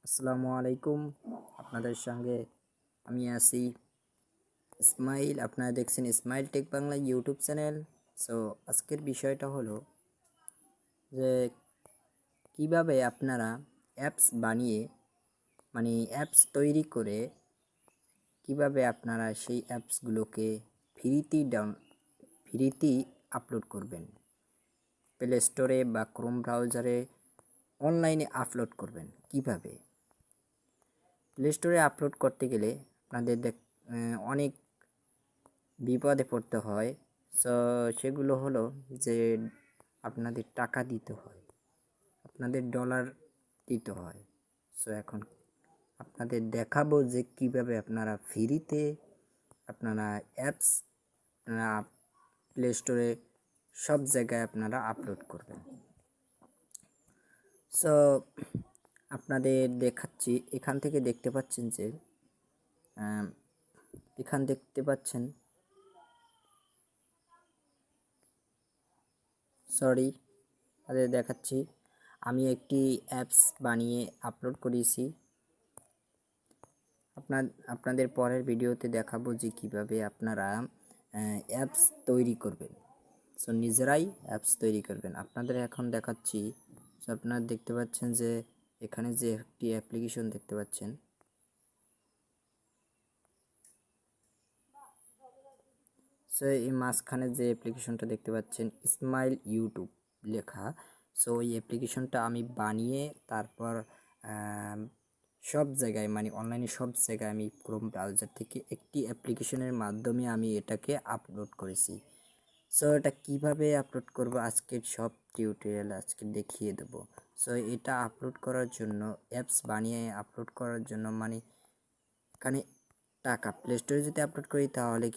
আসসালামু আলাইকুম। আপনাদের সঙ্গে আমি আছি ইসমাইল। আপনারা দেখছেন Ismail tech Bangla YouTube channel. So আজকের বিষয়টা হলো যে কিভাবে আপনারা অ্যাপস বানিয়ে অ্যাপস তৈরি করে কিভাবে আপনারা সেই অ্যাপসগুলোকে ফ্রিতেই আপলোড করবেন, প্লে স্টোরে বা ক্রোম ব্রাউজারে অনলাইনে আপলোড করবেন। কিভাবে প্লে স্টোরে আপলোড করতে গেলে আপনাদের অনেক বিপদে পড়তে হয়। সো সেগুলো হলো যে আপনাদের টাকা দিতে হয়, আপনাদের ডলার দিতে হয়। সো এখন আপনাদের দেখাবো যে কিভাবে আপনারা ফ্রিতে আপনারা অ্যাপস আপনারা প্লে স্টোরে সব জায়গায় আপনারা আপলোড করবেন। সো আপনাদের দেখাচ্ছি। এখান থেকে দেখতে পাচ্ছেন যে দেখাচ্ছি আমি একটি অ্যাপস বানিয়ে আপলোড করেছি। আপনাদের পরের ভিডিওতে দেখাবো যে কিভাবে আপনারা অ্যাপস তৈরি করবেন। সো নিজেরাই অ্যাপস তৈরি করবেন। আপনাদের এখন দেখাচ্ছি। সো আপনারা দেখতে পাচ্ছেন যে এখানে যে একটি অ্যাপ্লিকেশন দেখতে পাচ্ছেন, সো এই মাঝখানে যে অ্যাপ্লিকেশনটা দেখতে পাচ্ছেন ইসমাইল ইউটিউব লেখা। সো এই অ্যাপ্লিকেশনটা আমি বানিয়ে তারপর সব জায়গায় অনলাইনে সব জায়গায় আমি ক্রোম ব্রাউজার থেকে একটি অ্যাপ্লিকেশনের মাধ্যমে আমি এটাকে আপলোড করেছি। সো এটা কিভাবে আপলোড করব আজকের সব টিউটোরিয়াল আজকে দেখিয়ে দেব। সো এটা আপলোড করার জন্য অ্যাপস বানিয়ে আপলোড করার জন্য এখানে টাকা প্লে স্টোরে যদি আপলোড করি তাহলে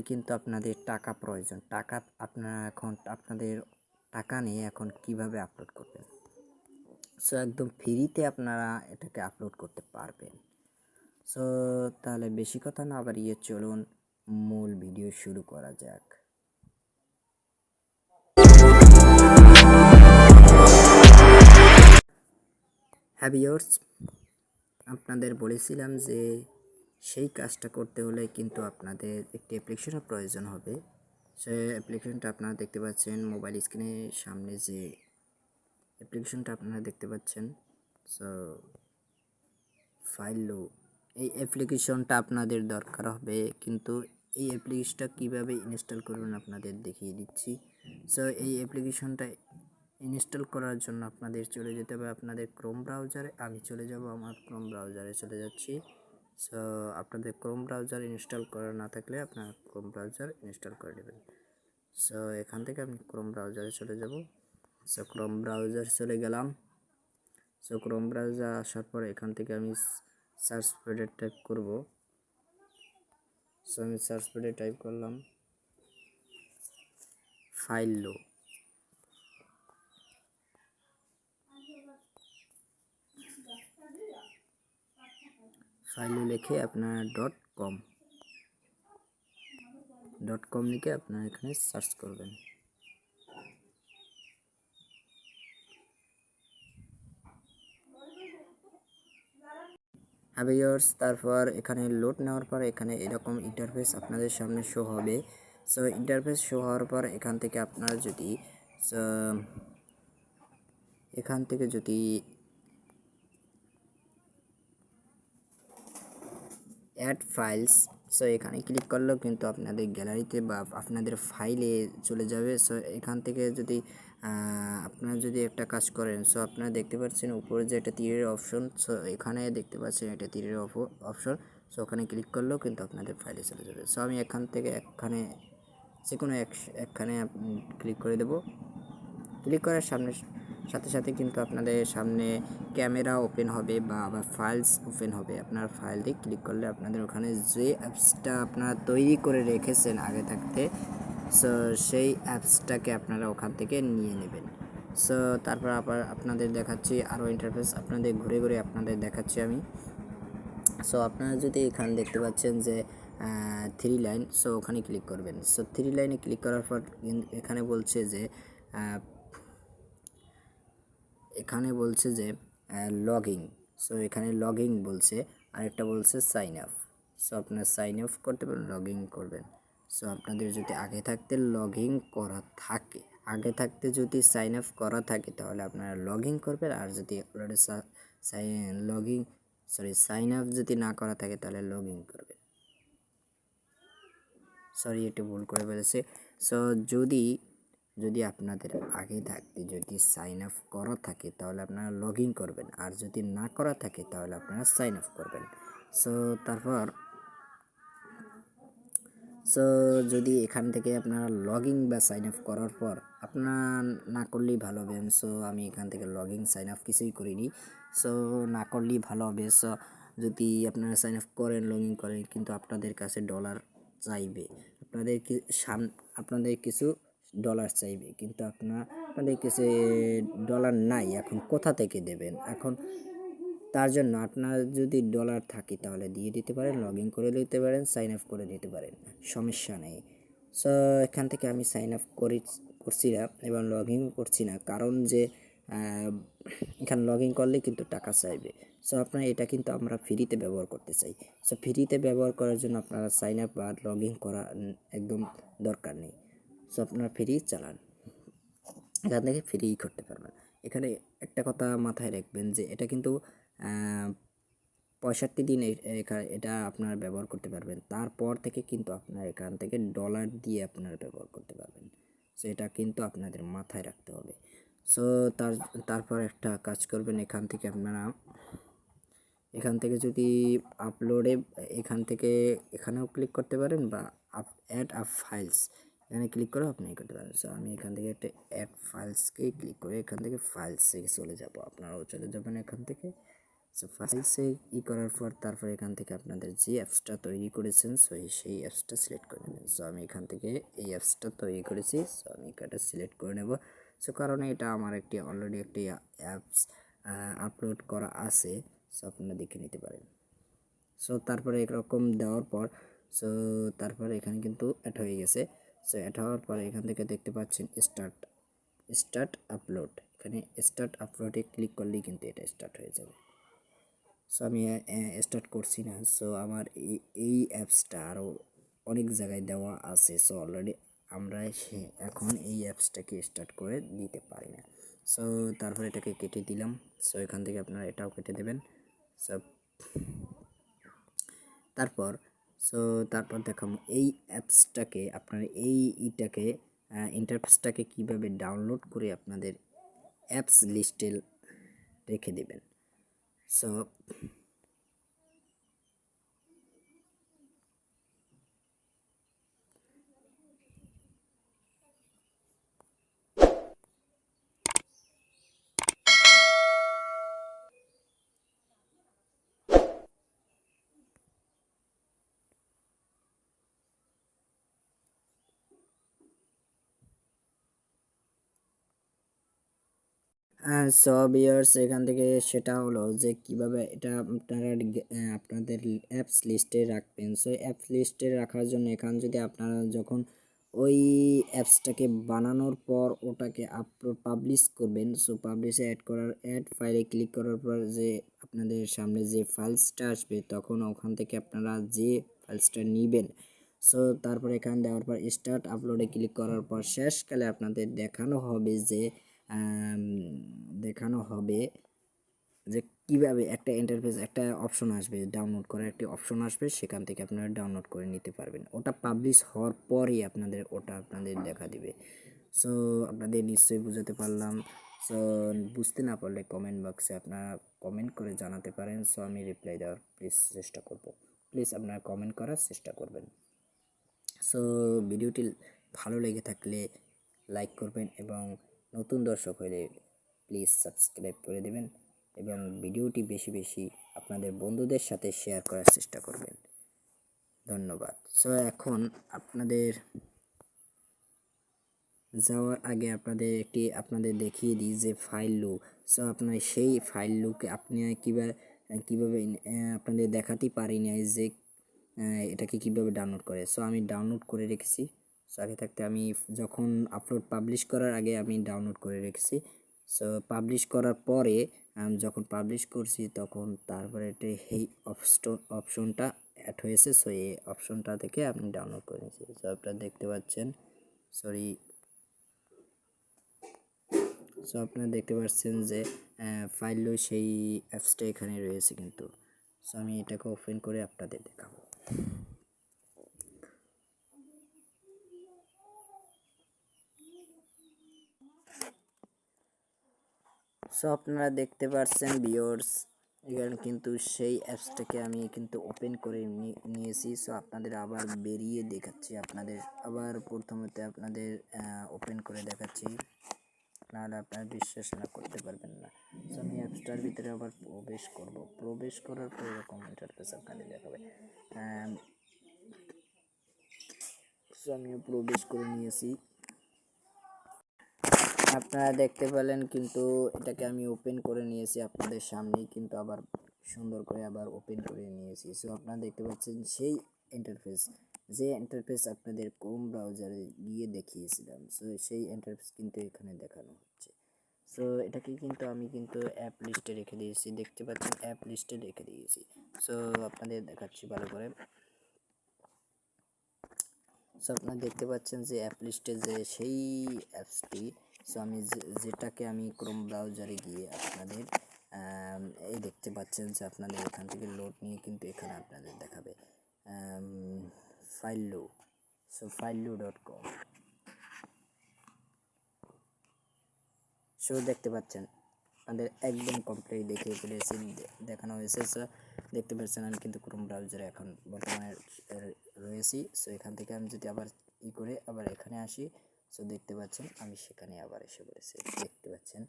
কিন্তু আপনাদের টাকা প্রয়োজন। আপনাদের টাকা নিয়ে এখন কিভাবে আপলোড করবেন। সো একদম ফ্রিতে আপনারা এটাকে আপলোড করতে পারবেন। সো তাহলে বেশি কথা না বাড়িয়ে চলুন মূল ভিডিও শুরু করা যাক। হ্যাঁ ভিউয়ার্স, আপনাদের বলেছিলাম যে সেই কাজটা করতে হলে কিন্তু আপনাদের একটি অ্যাপ্লিকেশনের প্রয়োজন হবে। সেই অ্যাপ্লিকেশনটা আপনারা দেখতে পাচ্ছেন মোবাইল স্ক্রিনের সামনে, যে অ্যাপ্লিকেশনটা আপনারা দেখতে পাচ্ছেন। সো ফাইল এই অ্যাপ্লিকেশনটা আপনাদের দরকার হবে, কিন্তু এই অ্যাপ্লিকেশনটা কীভাবে ইনস্টল করবেন আপনাদের দেখিয়ে দিচ্ছি। সো এই অ্যাপ্লিকেশনটা ইনস্টল করার জন্য আপনাদের চলে যেতে হবে আপনাদের ক্রোম ব্রাউজারে। আমি চলে যাব, আমার ক্রোম ব্রাউজারে চলে যাচ্ছি। সো আপনাদের ক্রোম ব্রাউজার ইনস্টল করা না থাকলে আপনার ক্রোম ব্রাউজার ইনস্টল করে নেবেন। সো এখান থেকে আমি ক্রোম ব্রাউজারে চলে যাব। সো ক্রোম ব্রাউজার চলে গেলাম। সো ক্রোম ব্রাউজার আসার পর এখান থেকে আমি সার্চ প্যাডে টাইপ করব। সো আমি সার্চ প্যাডে টাইপ করলাম ফাইল লিখে আপনার .com লিখে আপনারা এখানে সার্চ করবেন। ভিউয়ার্স, তারপর এখানে লোড নেওয়ার পর এখানে এরকম ইন্টারফেস আপনাদের সামনে শো হবে। সো ইন্টারফেস শো হওয়ার পর এখান থেকে আপনারা যদি অ্যাড ফাইলস, সো এখানে ক্লিক করলেও কিন্তু আপনাদের গ্যালারিতে বা আপনাদের ফাইলে চলে যাবে। সো এখান থেকে যদি আপনারা যদি একটা কাজ করেন, সো আপনারা দেখতে পাচ্ছেন উপরে যে একটা তীরের অপশন, সো এখানে দেখতে পাচ্ছেন এটা তীরের অপশন। সো ওখানে ক্লিক করলেও কিন্তু আপনাদের ফাইলে চলে যাবে। সো আমি এখান থেকে যে কোনো একখানে ক্লিক করে দেব। ক্লিক করার সাথে সাথে কিন্তু আপনাদের সামনে ক্যামেরা ওপেন হবে বা আবার ফাইলস ওপেন হবে। আপনার ফাইল দিয়ে ক্লিক করলে আপনাদের ওখানে যে অ্যাপসটা আপনারা তৈরি করে রেখেছেন আগে থাকতে, সো সেই অ্যাপসটাকে আপনারা ওখান থেকে নিয়ে নেবেন। সো তারপর আবার আপনাদের দেখাচ্ছি আরও ইন্টারফেস, আপনাদের ঘুরে ঘুরে আপনাদের দেখাচ্ছি আমি। সো আপনারা যদি এখানে দেখতে পাচ্ছেন যে 3 লাইন, সো ওখানে ক্লিক করবেন। সো 3 লাইনে ক্লিক করার পর এখানে বলছে যে লগিং। সো এখানে লগিং বলছে, আরেকটা বলছে সাইন আপ। সো আপনারা সাইন আপ করতে পারেন, লগিং করবেন। সো আপনাদের যদি আগে থাকতে লগিং করা থাকে, আগে থাকতে যদি সাইন আপ করা থাকে তাহলে আপনারা লগিং করবেন, আর যদি অলরেডি সাইন আপ যদি না করা থাকে তাহলে লগিং করবেন। সরি, একটু ভুল করে বলেছে। সো যদি আপনাদের আগে থাকতে যদি সাইন আপ করা থাকে তাহলে আপনারা লগ ইন করবেন, আর যদি না করা থাকে তাহলে আপনারা সাইন আপ করবেন। সো যদি এখান থেকে আপনারা লগ ইন বা সাইন আপ করার পর আপনারা না করলেই ভালো হবে। সো আমি এখান থেকে লগ ইন সাইন আপ কিছুই করিনি, সো না করলেই ভালো হবে। সো যদি আপনারা সাইন আপ করেন, লগ ইন করেন, কিন্তু আপনাদের কাছে ডলার চাইবে, আপনাদের কিছু ডলার চাইবে, কিন্তু আপনাদের কাছে ডলার নাই, এখন কোথা থেকে দেবেন? এখন তার জন্য আপনার যদি ডলার থাকে তাহলে দিয়ে দিতে পারেন, লগ ইন করে দিতে পারেন, সাইন আপ করে দিতে পারেন, সমস্যা নেই। সো এখান থেকে আমি সাইন আপ করছি না এবং লগ ইন করছি না, কারণ যে এখানে লগ ইন করলে কিন্তু টাকা চাইবে। সো আপনার এটা কিন্তু আমরা ফ্রিতে ব্যবহার করতে চাই। সো ফ্রিতে ব্যবহার করার জন্য আপনারা সাইন আপ বা লগ ইন করা একদম দরকার নেই। সো আপনারা ফ্রি চালান, এখান থেকে ফ্রি করতে পারবেন। এখানে একটা কথা মাথায় রাখবেন যে এটা কিন্তু 65 দিন এটা আপনারা ব্যবহার করতে পারবেন, তারপর থেকে কিন্তু আপনারা এখান থেকে ডলার দিয়ে আপনারা ব্যবহার করতে পারবেন। সো এটা কিন্তু আপনাদের মাথায় রাখতে হবে। সো তারপর একটা কাজ করবেন, এখান থেকে আপনারা যদি আপলোডে এখানেও ক্লিক করতে পারেন, বা অ্যাড আপ ফাইলস এখানে ক্লিক করে আপনি করতে পারেন। সো আমি এখান থেকে একটা অ্যাড ফাইলসকে ক্লিক করে এখান থেকে ফাইলসে চলে যাব, আপনারাও চলে যাবেন এখান থেকে। সো ফাইলসে করার পর তারপর এখান থেকে আপনাদের যে অ্যাপসটা তৈরি করেছেন সেই অ্যাপসটা সিলেক্ট করে নেবেন। সো আমি এখান থেকে এই অ্যাপসটা তৈরি করেছি, সো আমি এটা সিলেক্ট করে নেব। সো কারণ এটা আমার অলরেডি একটি অ্যাপস আপলোড করা আছে, সো আপনারা দেখে নিতে পারেন। সো তারপরে এরকম দেওয়ার পর তারপরে এখানে কিন্তু অ্যাড হয়ে গেছে। সো অ্যাড হওয়ার পরে এখান থেকে দেখতে পাচ্ছেন স্টার্ট আপলোড, এখানে স্টার্ট আপলোডে ক্লিক করলেই কিন্তু এটা স্টার্ট হয়ে যাবে। সো আমি স্টার্ট করছি না, সো আমার এই অ্যাপসটা আরও অনেক জায়গায় দেওয়া আছে। সো অলরেডি আমরা এখন এই অ্যাপসটাকে স্টার্ট করে দিতে পারি না। সো তারপর এটাকে কেটে দিলাম। সো এখান থেকে আপনারা এটাও কেটে দেবেন। সো তারপর দেখাবো এই অ্যাপসটাকে, আপনারা ইন্টারফেসটাকে কীভাবে ডাউনলোড করে আপনাদের অ্যাপস লিস্টে রেখে দেবেন। সো ভিউয়ার্স, এখান থেকে সেটা হলো যে কিভাবে এটা আপনারা আপনাদের অ্যাপস লিস্টে রাখবেন। সো অ্যাপস লিস্টে রাখার জন্য এখানে যদি আপনারা যখন ওই অ্যাপসটাকে বানানোর পর ওটাকে পাবলিশ করবেন, সো পাবলিশে অ্যাড ফাইলে ক্লিক করার পর যে আপনাদের সামনে যে ফাইলসটা আসবে, তখন ওখান থেকে আপনারা যে ফাইলসটা নেবেন, সো তারপর এখানে দেওয়ার পর স্টার্ট আপলোডে ক্লিক করার পর শেষকালে আপনাদের দেখানো হবে যে কিভাবে একটা ইন্টারফেস, একটা অপশন আসবে, ডাউনলোড করার একটি অপশন আসবে, সেখান থেকে আপনারা ডাউনলোড করে নিতে পারবেন। ওটা পাবলিশ হওয়ার পরই ওটা আপনাদের দেখা দিবে। সো আপনাদের নিশ্চয়ই বুঝাতে পারলাম। সো বুঝতে না পারলে কমেন্ট বক্সে আপনারা কমেন্ট করে জানাতে পারেন। সো আমি রিপ্লাই দেওয়ার চেষ্টা করব। প্লিজ আপনারা কমেন্ট করার চেষ্টা করবেন। সো ভিডিওটি ভালো লেগে থাকলে লাইক করবেন, এবং নতুন দর্শক হলে প্লিজ সাবস্ক্রাইব করে দেবেন, এবং ভিডিওটি বেশি বেশি আপনাদের বন্ধুদের সাথে শেয়ার করার চেষ্টা করবেন। ধন্যবাদ। সো এখন আপনাদের যাওয়ার আগে আপনাদের দেখিয়ে দিই যে ফাইল লুক। সো আপনার সেই ফাইল লুক আপনি কীভাবে আপনাদের দেখাতে পারি না যে এটাকে কীভাবে ডাউনলোড করে। সো আমি ডাউনলোড করে রেখেছি। সো আগে থাকতে আমি যখন পাবলিশ করার আগে আমি ডাউনলোড করে রেখেছি। সো পাবলিশ করার পরে যখন পাবলিশ করছি তখন তারপরে এটা এই অপশনটা অ্যাড হয়েছে। সো এই অপশনটা থেকে আপনি ডাউনলোড করে নিয়েছি। সো আপনারা দেখতে পাচ্ছেন, সরি, সো আপনারা দেখতে পাচ্ছেন যে ফাইলও সেই অ্যাপসটা এখানে রয়েছে কিন্তু। সো আমি এটাকে ওপেন করে আপনাদের দেখাবো। সো আপনারা দেখতে পাচ্ছেন ভিউয়ার্স, এখানে কিন্তু সেই অ্যাপসটাকে আমি কিন্তু ওপেন করে নিয়েছি। সো আপনাদের আবার বেরিয়ে দেখাচ্ছি, আপনাদের আবার প্রথমতে আপনাদের ওপেন করে দেখাচ্ছি, নাহলে আপনারা বিশ্বাস না করতে পারবেন না। সো আমি অ্যাপসটার ভিতরে আবার প্রবেশ করার পর এরকম ইন্টারফেস আপনাদের দেখাবে। সো আমিও প্রবেশ করে নিয়েছি, আপনারা দেখতে পেলেন কিন্তু এটাকে আমি ওপেন করে নিয়েছি আপনাদের সামনেই, কিন্তু আবার সুন্দর করে আবার ওপেন করে নিয়েছি। সো আপনারা দেখতে পাচ্ছেন সেই ইন্টারফেস, যে ইন্টারফেস আপনাদের ক্রোম ব্রাউজারে গিয়ে দেখিয়েছিলাম। সো সেই ইন্টারফেস কিন্তু এখানে দেখানো হচ্ছে। সো এটাকে কিন্তু আমি কিন্তু অ্যাপ লিস্টে রেখে দিয়েছি, দেখতে পাচ্ছেন অ্যাপ লিস্টে রেখে দিয়েছি। সো আপনাদের দেখাচ্ছি ভালো করে। সো আপনারা দেখতে পাচ্ছেন যে অ্যাপ লিস্টে যে সেই অ্যাপসটি, সো আমি যেটাকে আমি ক্রোম ব্রাউজারে গিয়ে আপনাদের এই দেখতে পাচ্ছেন যে আপনাদের এখান থেকে লোড নিয়ে কিন্তু এখানে আপনাদের দেখাবে ফাইলু। সো ফাইলু.com। সো দেখতে পাচ্ছেন আমাদের একদম কমপ্লিট দেখিয়ে ফেলেছি, দেখানো হয়েছে। সো দেখতে পাচ্ছেন আমি কিন্তু ক্রোম ব্রাউজারে এখন বর্তমানে রয়েছি। সো এখান থেকে আমি যদি আবার করে আবার এখানে আসি, সো দেখতে পাচ্ছেন আমি সেখানে আবার এসে পড়েছি, দেখতে পাচ্ছেন।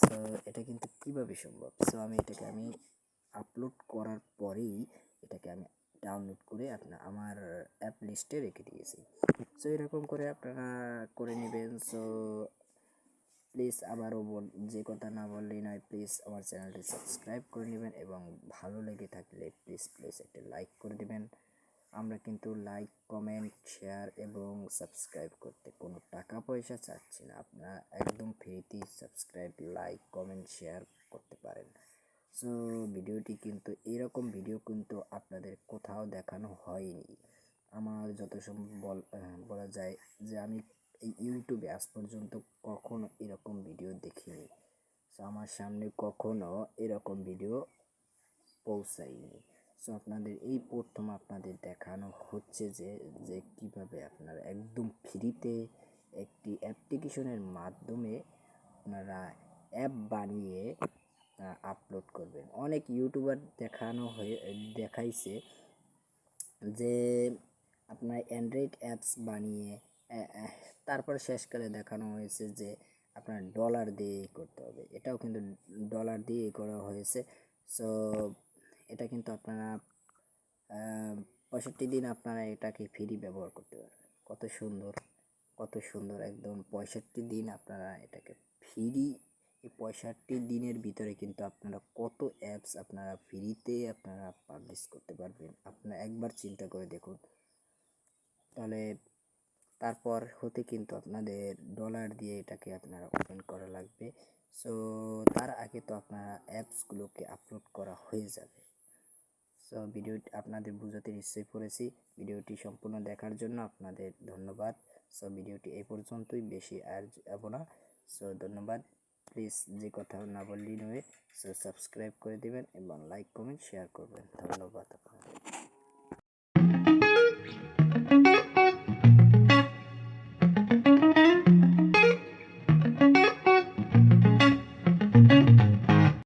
সো এটা কিন্তু কীভাবে সম্ভব, সো আমি এটাকে আমি আপলোড করার পরেই এটাকে আমি ডাউনলোড করে আমার অ্যাপ লিস্টে রেখে দিয়েছি। সো এরকম করে আপনারা করে নেবেন। সো প্লিজ আবারও যে কথা না বললেই নয়, প্লিজ আমার চ্যানেলটি সাবস্ক্রাইব করে নেবেন এবং ভালো লেগে থাকলে প্লিজ একটা লাইক করে দেবেন। আমরা কিন্তু লাইক, কমেন্ট, শেয়ার এবং সাবস্ক্রাইব করতে কোনো টাকা পয়সা চাচ্ছি না, আপনারা একদম ফ্রিতেই সাবস্ক্রাইব, লাইক, কমেন্ট, শেয়ার করতে পারেন। সো ভিডিওটি কিন্তু এরকম ভিডিও কিন্তু আপনাদের কোথাও দেখানো হয়নি। আমার যত সম্ভব বলা যায় যে আমি এই ইউটিউবে আজ পর্যন্ত কখনো এরকম ভিডিও দেখিনি। সো আমার সামনে কখনো এরকম ভিডিও পৌঁছায়নি। সো আপনাদের এই প্রথম আপনাদের দেখানো হচ্ছে যে কীভাবে আপনারা একদম ফ্রিতে একটি অ্যাপ্লিকেশনের মাধ্যমে আপনারা অ্যাপ বানিয়ে আপলোড করবেন। অনেক ইউটিউবার দেখাইছে যে আপনার অ্যান্ড্রয়েড অ্যাপস বানিয়ে তারপর শেষকালে দেখানো হয়েছে যে আপনার ডলার দিয়ে করতে হবে, এটাও কিন্তু ডলার দিয়ে করা হয়েছে। সো এটা কিন্তু আপনারা 65 দিন আপনারা এটাকে ফ্রি ব্যবহার করতে পারবেন। কত সুন্দর একদম 65 দিন আপনারা এটাকে ফ্রি। এই 65 দিনের ভিতরে কিন্তু আপনারা কত অ্যাপস আপনারা ফ্রিতে আপনারা পাবলিশ করতে পারবেন, আপনারা একবার চিন্তা করে দেখুন। তাহলে তারপর হতে কিন্তু আপনাদের ডলার দিয়ে এটাকে আপনারা ওপেন করা লাগবে। সো তার আগে তো আপনারা অ্যাপসগুলোকে আপলোড করা হয়ে যাবে। সো ভিডিওটি আপনাদের বোঝাতে নিশ্চয়ই পড়েছি। ভিডিওটি সম্পূর্ণ দেখার জন্য আপনাদের ধন্যবাদ। সো ভিডিওটি এই পর্যন্তই, বেশি আর যাব না। সো ধন্যবাদ। প্লিজ যে কথা না বললেই নয়, সো সাবস্ক্রাইব করে দেবেন এবং লাইক, কমেন্ট, শেয়ার করবেন। ধন্যবাদ।